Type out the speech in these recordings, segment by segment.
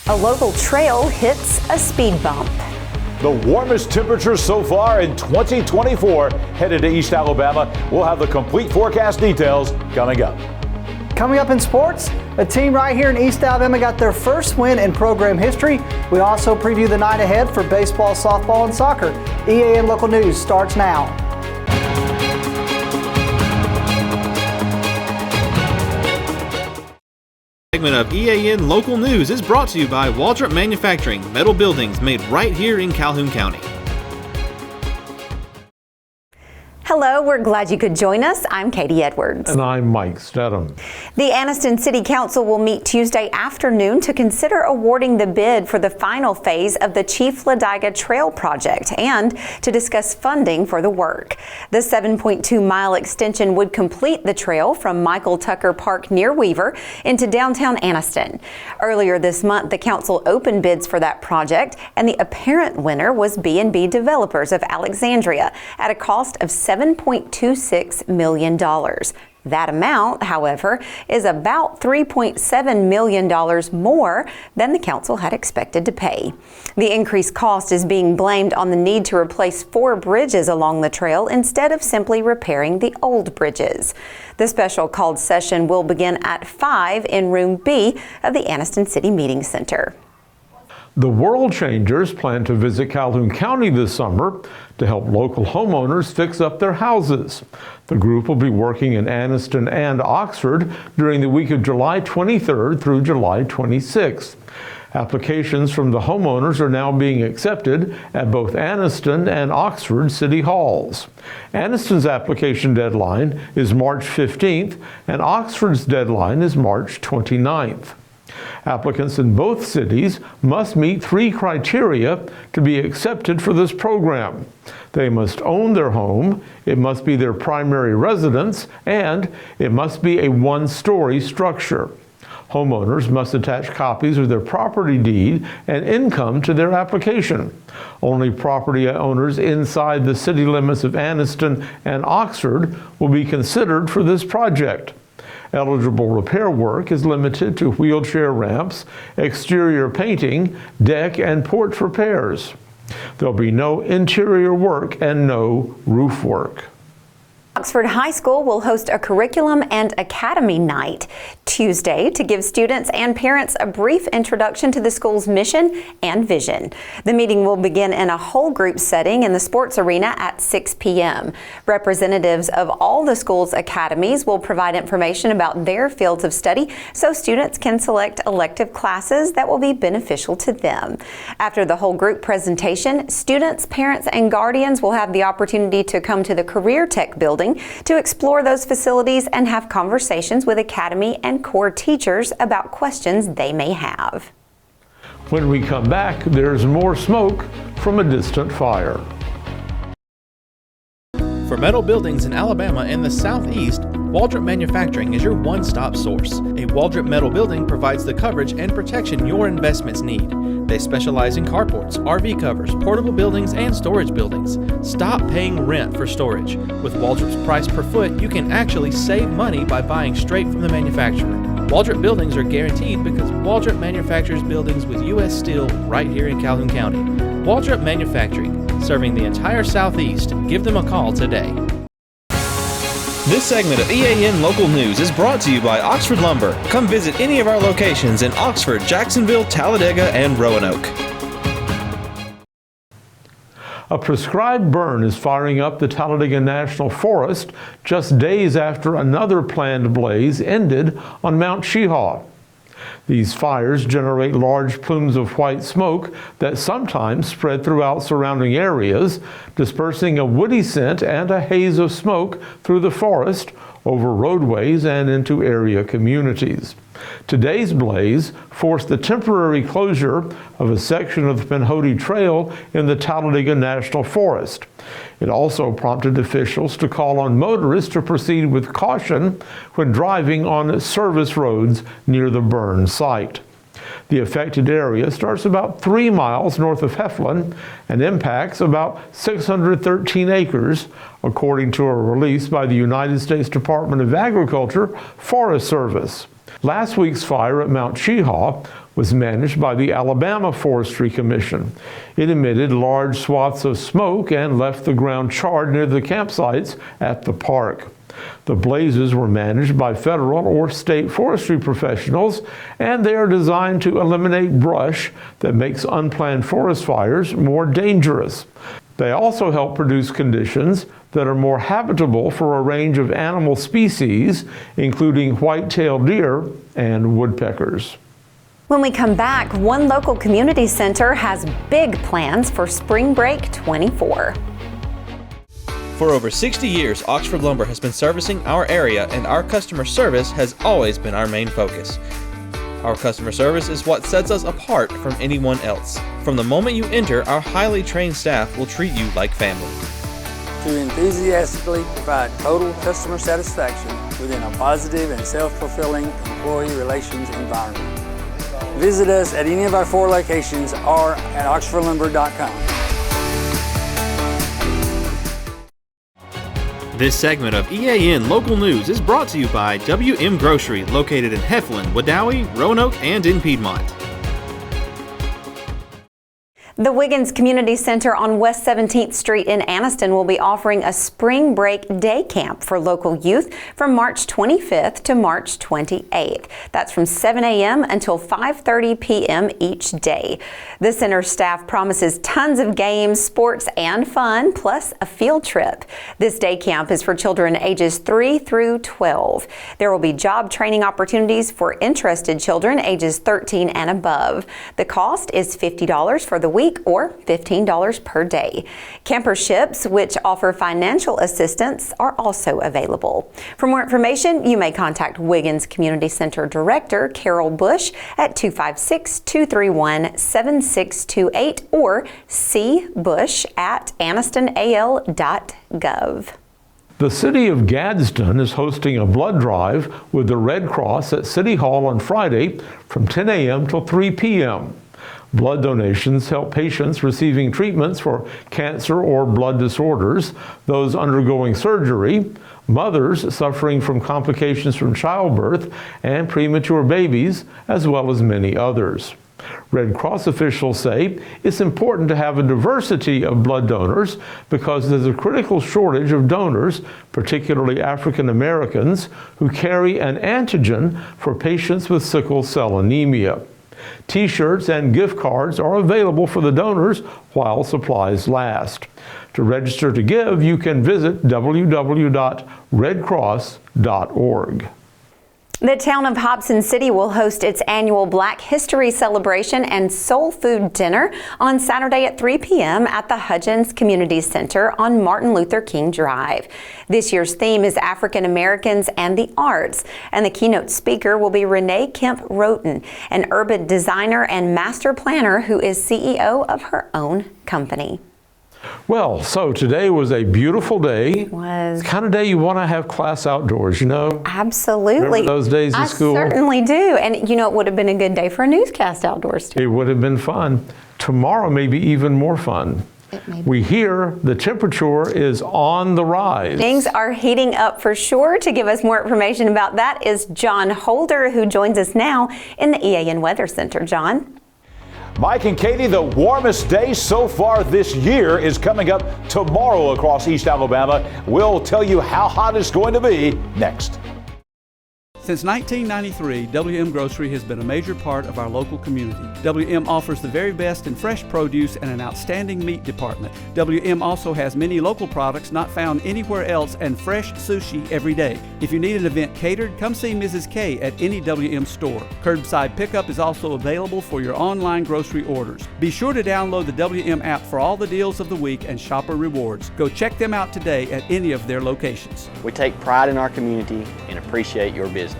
A local trail hits a speed bump. The warmest temperatures so far in 2024 headed to East Alabama. We'll have the complete forecast details coming up. Coming up in sports, a team right here in East Alabama got their first win in program history. We also preview the night ahead for baseball, softball, and soccer. EAN Local News starts now. Segment of EAN Local News is brought to you by Waldrop Manufacturing, metal buildings made right here in Calhoun County. Hello, we're glad you could join us. I'm Katie Edwards. And I'm Mike Stedham. The Anniston City Council will meet Tuesday afternoon to consider awarding the bid for the final phase of the Chief Ladiga Trail project and to discuss funding for the work. The 7.2-mile extension would complete the trail from Michael Tucker Park near Weaver into downtown Anniston. Earlier this month, the council opened bids for that project, and the apparent winner was B&B Developers of Alexandria at a cost of $7.26 million. That amount, however, is about $3.7 million more than the council had expected to pay. The increased cost is being blamed on the need to replace 4 bridges along the trail instead of simply repairing the old bridges. The special called session will begin at 5 in Room B of the Anniston City Meeting Center. The World Changers plan to visit Calhoun County this summer to help local homeowners fix up their houses. The group will be working in Anniston and Oxford during the week of July 23rd through July 26th. Applications from the homeowners are now being accepted at both Anniston and Oxford City Halls. Anniston's application deadline is March 15th and Oxford's deadline is March 29th. Applicants in both cities must meet 3 criteria to be accepted for this program. They must own their home, it must be their primary residence, and it must be a 1-story structure. Homeowners must attach copies of their property deed and income to their application. Only property owners inside the city limits of Anniston and Oxford will be considered for this project. Eligible repair work is limited to wheelchair ramps, exterior painting, deck and porch repairs. There'll be no interior work and no roof work. Oxford High School will host a curriculum and academy night Tuesday to give students and parents a brief introduction to the school's mission and vision. The meeting will begin in a whole group setting in the sports arena at 6 p.m. Representatives of all the school's academies will provide information about their fields of study so students can select elective classes that will be beneficial to them. After the whole group presentation, students, parents, and guardians will have the opportunity to come to the Career Tech building to explore those facilities and have conversations with academy and core teachers about questions they may have. When we come back, there's more smoke from a distant fire. For metal buildings in Alabama and the Southeast, Waldrop Manufacturing is your one-stop source. A Waldrop metal building provides the coverage and protection your investments need. They specialize in carports, RV covers, portable buildings, and storage buildings. Stop paying rent for storage. With Waldrop's price per foot, you can actually save money by buying straight from the manufacturer. Waldrop buildings are guaranteed because Waldrop manufactures buildings with U.S. steel right here in Calhoun County. Waldrop Manufacturing, serving the entire Southeast. Give them a call today. This segment of EAN Local News is brought to you by Oxford Lumber. Come visit any of our locations in Oxford, Jacksonville, Talladega, and Roanoke. A prescribed burn is firing up the Talladega National Forest just days after another planned blaze ended on Mount Sheehaw. These fires generate large plumes of white smoke that sometimes spread throughout surrounding areas, dispersing a woody scent and a haze of smoke through the forest, over roadways, and into area communities. Today's blaze forced the temporary closure of a section of the Pinhoti Trail in the Talladega National Forest. It also prompted officials to call on motorists to proceed with caution when driving on service roads near the burn site. The affected area starts about 3 miles north of Heflin and impacts about 613 acres, according to a release by the United States Department of Agriculture Forest Service. Last week's fire at Mount Cheahaw was managed by the Alabama Forestry Commission. It emitted large swaths of smoke and left the ground charred near the campsites at the park. The blazes were managed by federal or state forestry professionals, and they are designed to eliminate brush that makes unplanned forest fires more dangerous. They also help produce conditions that are more habitable for a range of animal species, including white-tailed deer and woodpeckers. When we come back, one local community center has big plans for Spring Break 24. For over 60 years, Oxford Lumber has been servicing our area, and our customer service has always been our main focus. Our customer service is what sets us apart from anyone else. From the moment you enter, our highly trained staff will treat you like family. To enthusiastically provide total customer satisfaction within a positive and self-fulfilling employee relations environment. Visit us at any of our 4 locations or at oxfordlumber.com. This segment of EAN Local News is brought to you by WM Grocery, located in Heflin, Wadowee, Roanoke, and in Piedmont. The Wiggins Community Center on West 17th Street in Anniston will be offering a spring break day camp for local youth from March 25th to March 28th. That's from 7 a.m. until 5:30 p.m. each day. The center staff promises tons of games, sports, and fun, plus a field trip. This day camp is for children ages 3 through 12. There will be job training opportunities for interested children ages 13 and above. The cost is $50 for the week or $15 per day. Camperships, which offer financial assistance, are also available. For more information, you may contact Wiggins Community Center Director Carol Bush at 256-231-7628 or cbush@annistonal.gov. The city of Gadsden is hosting a blood drive with the Red Cross at City Hall on Friday from 10 a.m. till 3 p.m. Blood donations help patients receiving treatments for cancer or blood disorders, those undergoing surgery, mothers suffering from complications from childbirth, and premature babies, as well as many others. Red Cross officials say it's important to have a diversity of blood donors because there's a critical shortage of donors, particularly African Americans, who carry an antigen for patients with sickle cell anemia. T-shirts and gift cards are available for the donors while supplies last. To register to give, you can visit www.redcross.org. The town of Hobson City will host its annual Black History Celebration and Soul Food Dinner on Saturday at 3 p.m. at the Hudgens Community Center on Martin Luther King Drive. This year's theme is African Americans and the Arts, and the keynote speaker will be Renee Kemp Roten, an urban designer and master planner who is CEO of her own company. Well, so today was a beautiful day. It was. It's the kind of day you want to have class outdoors, you know? Absolutely. Remember those days in school? I certainly do. And you know, it would have been a good day for a newscast outdoors too. It would have been fun. Tomorrow may be even more fun. We hear the temperature is on the rise. Things are heating up for sure. To give us more information about that is John Holder, who joins us now in the EAN Weather Center. John? Mike and Katie, the warmest day so far this year is coming up tomorrow across East Alabama. We'll tell you how hot it's going to be next. Since 1993, WM Grocery has been a major part of our local community. WM offers the very best in fresh produce and an outstanding meat department. WM also has many local products not found anywhere else and fresh sushi every day. If you need an event catered, come see Mrs. K at any WM store. Curbside pickup is also available for your online grocery orders. Be sure to download the WM app for all the deals of the week and shopper rewards. Go check them out today at any of their locations. We take pride in our community and appreciate your business.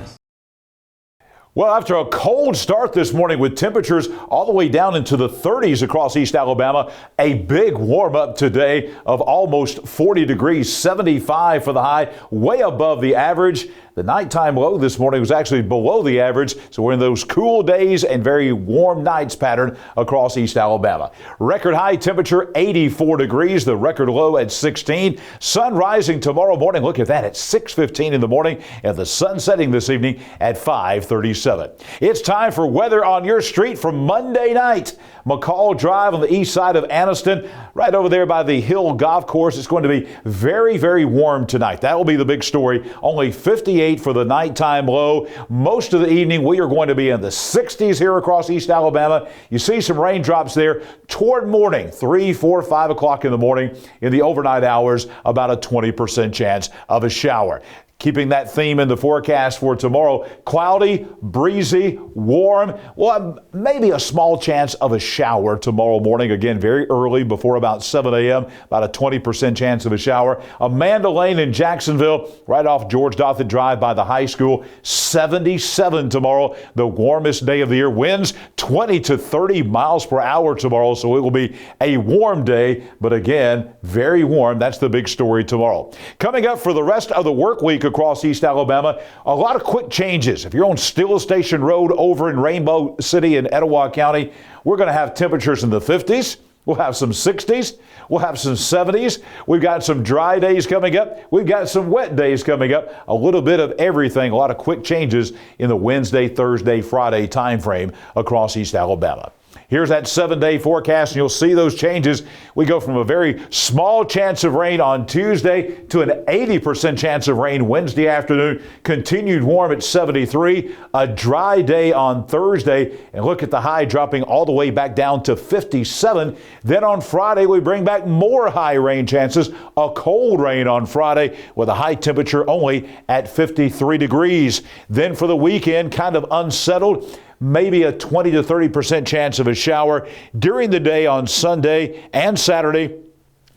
Well, after a cold start this morning with temperatures all the way down into the 30s across East Alabama, a big warm up today of almost 40 degrees, 75 for the high, way above the average. The nighttime low this morning was actually below the average, so we're in those cool days and very warm nights pattern across East Alabama. Record high temperature 84 degrees, the record low at 16. Sun rising tomorrow morning, look at that, at 6:15 in the morning, and the sun setting this evening at 5:37. It's time for weather on your street from Monday night. McCall Drive on the east side of Anniston, right over there by the Hill Golf Course. It's going to be very, very warm tonight. That will be the big story. Only 58 for the nighttime low. Most of the evening, we are going to be in the 60s here across East Alabama. You see some raindrops there toward morning, 3, 4, 5 o'clock in the morning. In the overnight hours, about a 20% chance of a shower. Keeping that theme in the forecast for tomorrow, cloudy, breezy, warm. Well, maybe a small chance of a shower tomorrow morning. Again, very early, before about 7 a.m., about a 20% chance of a shower. Amanda Lane in Jacksonville, right off George Dothert Drive by the high school, 77 tomorrow, the warmest day of the year. Winds 20 to 30 miles per hour tomorrow, so it will be a warm day, but again, very warm. That's the big story tomorrow. Coming up for the rest of the work week across East Alabama, a lot of quick changes. If you're on Still Station Road over in Rainbow City in Etowah County, we're going to have temperatures in the 50s. We'll have some 60s. We'll have some 70s. We've got some dry days coming up. We've got some wet days coming up. A little bit of everything. A lot of quick changes in the Wednesday, Thursday, Friday time frame across East Alabama. Here's that 7-day forecast, and you'll see those changes. We go from a very small chance of rain on Tuesday to an 80% chance of rain Wednesday afternoon. Continued warm at 73. A dry day on Thursday, and look at the high dropping all the way back down to 57. Then on Friday, we bring back more high rain chances. A cold rain on Friday with a high temperature only at 53 degrees. Then for the weekend, kind of unsettled. Maybe a 20 to 30% chance of a shower during the day on Sunday and Saturday.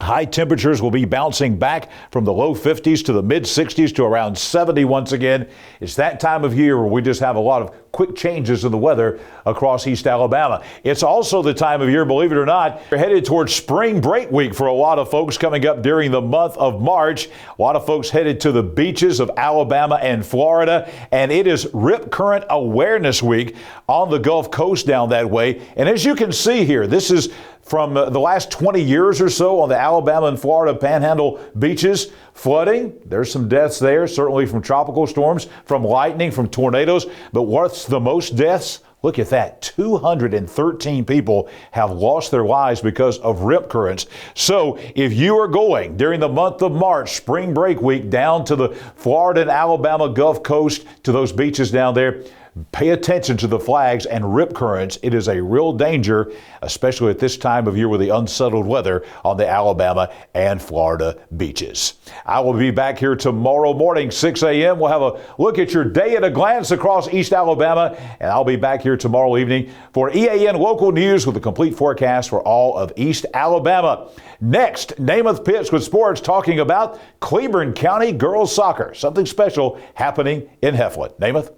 High temperatures will be bouncing back from the low 50s to the mid 60s to around 70 once again. It's that time of year where we just have a lot of quick changes in the weather across East Alabama. It's also the time of year, believe it or not, we're headed towards spring break week for a lot of folks coming up during the month of March. A lot of folks headed to the beaches of Alabama and Florida, and it is Rip Current Awareness Week on the Gulf Coast down that way. And as you can see here, this is from the last 20 years or so on the Alabama and Florida Panhandle beaches. Flooding, there's some deaths there, certainly from tropical storms, from lightning, from tornadoes. But what's the most deaths? Look at that. 213 people have lost their lives because of rip currents. So if you are going during the month of March, spring break week, down to the Florida and Alabama Gulf Coast, to those beaches down there, pay attention to the flags and rip currents. It is a real danger, especially at this time of year with the unsettled weather on the Alabama and Florida beaches. I will be back here tomorrow morning, 6 a.m. We'll have a look at your day at a glance across East Alabama, and I'll be back here tomorrow evening for EAN Local News with a complete forecast for all of East Alabama. Next, Namath Pitts with sports, talking about Cleburne County girls soccer. Something special happening in Heflin. Namath?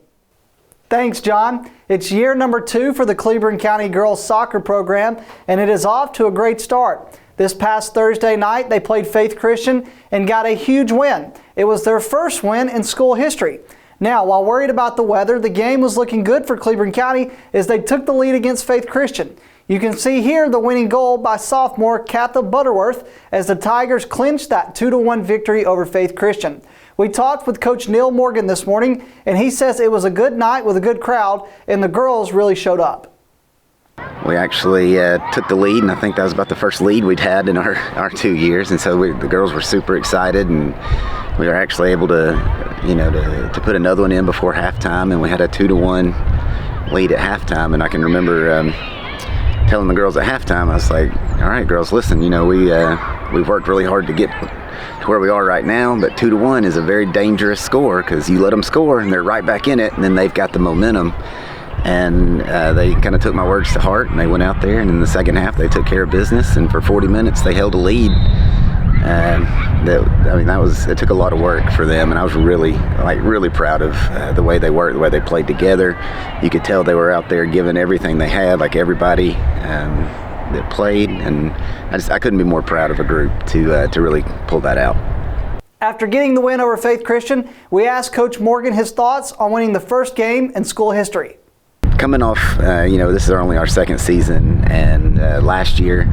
Thanks, John. It's year number 2 for the Cleburne County girls soccer program, and it is off to a great start. This past Thursday night, they played Faith Christian and got a huge win. It was their first win in school history. Now, while worried about the weather, the game was looking good for Cleburne County as they took the lead against Faith Christian. You can see here the winning goal by sophomore Katha Butterworth as the Tigers clinched that 2-1 victory over Faith Christian. We talked with Coach Neil Morgan this morning, and he says it was a good night with a good crowd, and the girls really showed up. We actually took the lead, and I think that was about the first lead we'd had in our 2 years, and so the girls were super excited, and we were actually able to put another one in before halftime, and we had a 2-1 lead at halftime. And I can remember telling the girls at halftime, I was like, all right, girls, listen, we've worked really hard to get to where we are right now, but 2-1 is a very dangerous score because you let them score and they're right back in it, and then they've got the momentum. And they kind of took my words to heart, and they went out there, and in the second half they took care of business, and for 40 minutes they held a lead. It took a lot of work for them, and I was really proud of the way they worked, the way they played together. You could tell they were out there giving everything they had, like everybody that played, and I couldn't be more proud of a group to really pull that out. After getting the win over Faith Christian, we asked Coach Morgan his thoughts on winning the first game in school history. Coming off, this is only our second season, and last year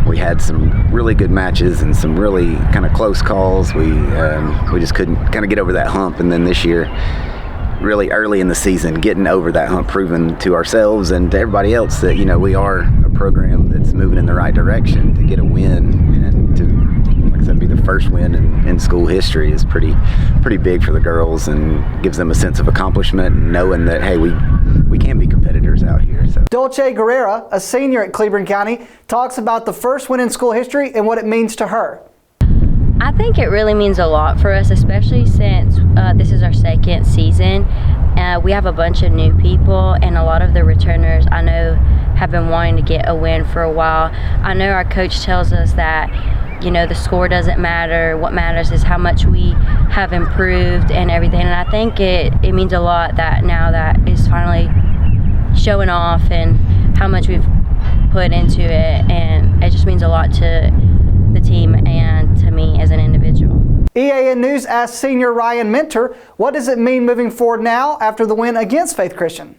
we had some really good matches and some really kind of close calls. We just couldn't kind of get over that hump, and then this year, really early in the season, getting over that hump, proving to ourselves and to everybody else that we are a program that's moving in the right direction. To get a win and to, like I said, be the first win in school history is pretty big for the girls, and gives them a sense of accomplishment, and knowing that, hey, we can be competitors out here. So. Dolce Guerrera, a senior at Cleveland County, talks about the first win in school history and what it means to her. I think it really means a lot for us, especially since this is our second season. We have a bunch of new people, and a lot of the returners I know have been wanting to get a win for a while. I know our coach tells us that the score doesn't matter. What matters is how much we have improved and everything. And I think it means a lot that now that is finally showing off and how much we've put into it. And it just means a lot to the team and to me as an individual. EAN News asked senior Ryan Minter, what does it mean moving forward now after the win against Faith Christian?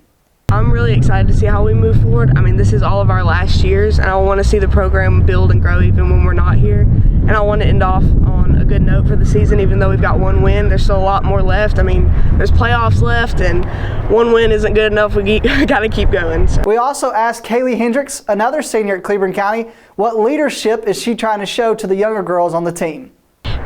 I'm really excited to see how we move forward. I mean, this is all of our last years, and I want to see the program build and grow even when we're not here. And I want to end off on a good note for the season, even though we've got one win. There's still a lot more left. I mean, there's playoffs left, and one win isn't good enough. We got to keep going. So. We also asked Kaylee Hendricks, another senior at Cleveland County, what leadership is she trying to show to the younger girls on the team?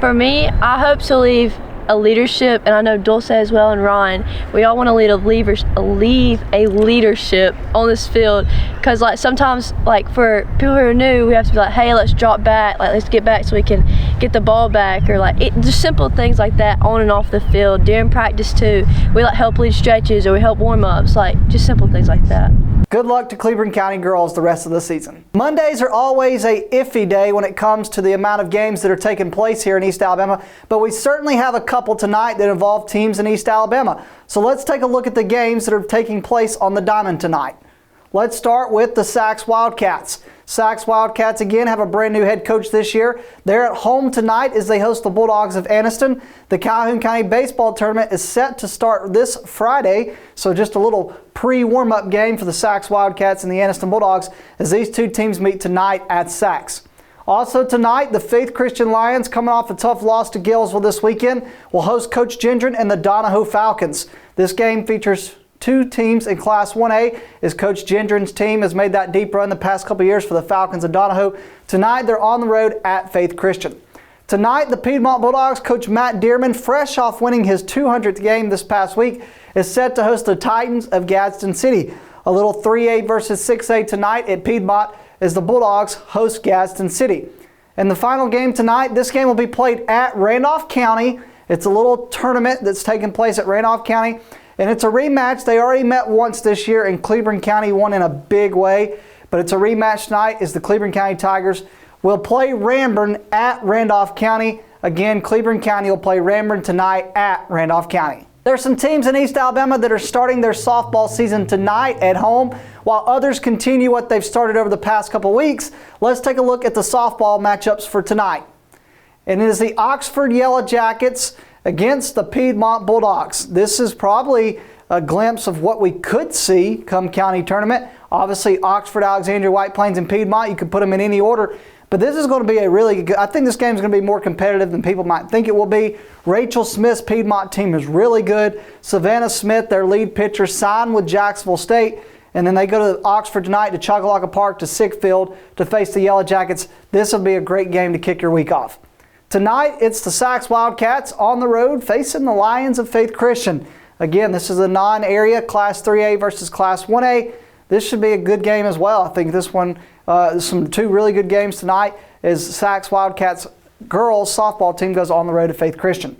For me, I hope to leave a leadership, and I know Dulce as well, and Ron, we all want to leave a leadership on this field, because like sometimes, like for people who are new, we have to be like, hey, let's drop back, like let's get back so we can get the ball back, or like just simple things like that on and off the field. During practice too, we like help lead stretches, or we help warm-ups, like just simple things like that. Good luck to Cleveland County girls the rest of the season. Mondays are always a iffy day when it comes to the amount of games that are taking place here in East Alabama, but we certainly have a couple tonight that involve teams in East Alabama. So let's take a look at the games that are taking place on the diamond tonight. Let's start with the Sacs Wildcats. Sacs Wildcats again have a brand new head coach this year. They're at home tonight as they host the Bulldogs of Anniston. The Calhoun County Baseball Tournament is set to start this Friday, so just a little pre-warm-up game for the Sacs Wildcats and the Anniston Bulldogs as these two teams meet tonight at Sacs. Also tonight, the Faith Christian Lions, coming off a tough loss to Gillsville this weekend, will host Coach Gendron and the Donahoe Falcons. This game features two teams in Class 1A as Coach Gendron's team has made that deep run the past couple years for the Falcons of Donahoe. Tonight, they're on the road at Faith Christian. Tonight, the Piedmont Bulldogs coach Matt Dearman, fresh off winning his 200th game this past week, is set to host the Titans of Gadsden City. A little 3A versus 6A tonight at Piedmont as the Bulldogs host Gadsden City. And the final game tonight, this game will be played at Randolph County. It's a little tournament that's taking place at Randolph County, and it's a rematch. They already met once this year, and Cleveland County won in a big way. But it's a rematch tonight as the Cleveland County Tigers will play Ranburne at Randolph County. Again, Cleveland County will play Ranburne tonight at Randolph County. There are some teams in East Alabama that are starting their softball season tonight at home, while others continue what they've started over the past couple weeks. Let's take a look at the softball matchups for tonight. And it is the Oxford Yellow Jackets against the Piedmont Bulldogs. This is probably a glimpse of what we could see come county tournament. Obviously, Oxford, Alexandria, White Plains, and Piedmont, you could put them in any order. But this is going to be a really good, I think this game is going to be more competitive than people might think it will be. Rachel Smith's Piedmont team is really good. Savannah Smith, their lead pitcher, signed with Jacksonville State. And then they go to Oxford tonight to Choccolocca Park to Sickfield to face the Yellow Jackets. This will be a great game to kick your week off. Tonight, it's the Sacs Wildcats on the road facing the Lions of Faith Christian. Again, this is a non-area Class 3A versus Class 1A. This should be a good game as well. I think this one, two really good games tonight as Sacs Wildcats girls softball team goes on the road to Faith Christian.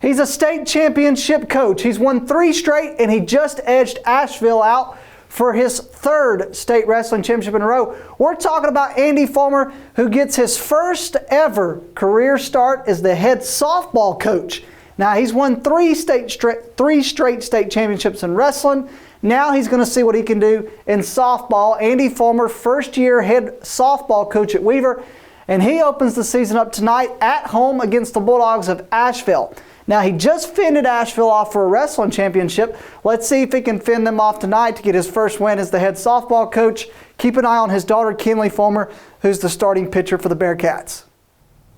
He's a state championship coach. He's won 3 straight, and he just edged Asheville out for his 3rd state wrestling championship in a row. We're talking about Andy Fulmer, who gets his first ever career start as the head softball coach. Now, he's won 3 straight state championships in wrestling. Now he's going to see what he can do in softball. Andy Fulmer, first-year head softball coach at Weaver. and he opens the season up tonight at home against the Bulldogs of Asheville. Now, he just fended Asheville off for a wrestling championship. Let's see if he can fend them off tonight to get his first win as the head softball coach. Keep an eye on his daughter, Kinley Fulmer, who's the starting pitcher for the Bearcats.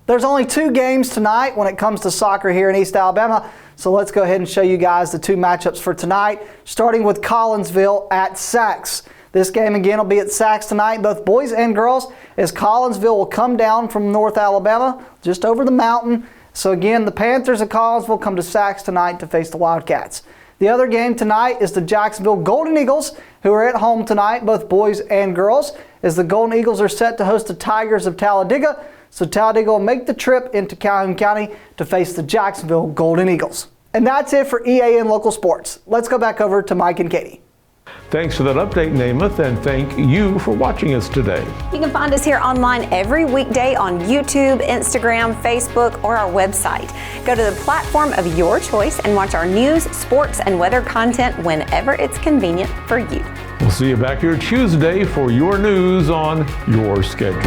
There's only 2 games tonight when it comes to soccer here in East Alabama, so let's go ahead and show you guys the 2 matchups for tonight, starting with Collinsville at Sachs. This game again will be at Sachs tonight, both boys and girls, as Collinsville will come down from North Alabama, just over the mountain. So again, the Panthers of Collinsville come to Sachs tonight to face the Wildcats. The other game tonight is the Jacksonville Golden Eagles, who are at home tonight, both boys and girls, as the Golden Eagles are set to host the Tigers of Talladega. So Talladega will make the trip into Calhoun County to face the Jacksonville Golden Eagles. And that's it for EAN Local Sports. Let's go back over to Mike and Katie. Thanks for that update, Namath, and thank you for watching us today. You can find us here online every weekday on YouTube, Instagram, Facebook, or our website. Go to the platform of your choice and watch our news, sports, and weather content whenever it's convenient for you. We'll see you back here Tuesday for your news on your schedule.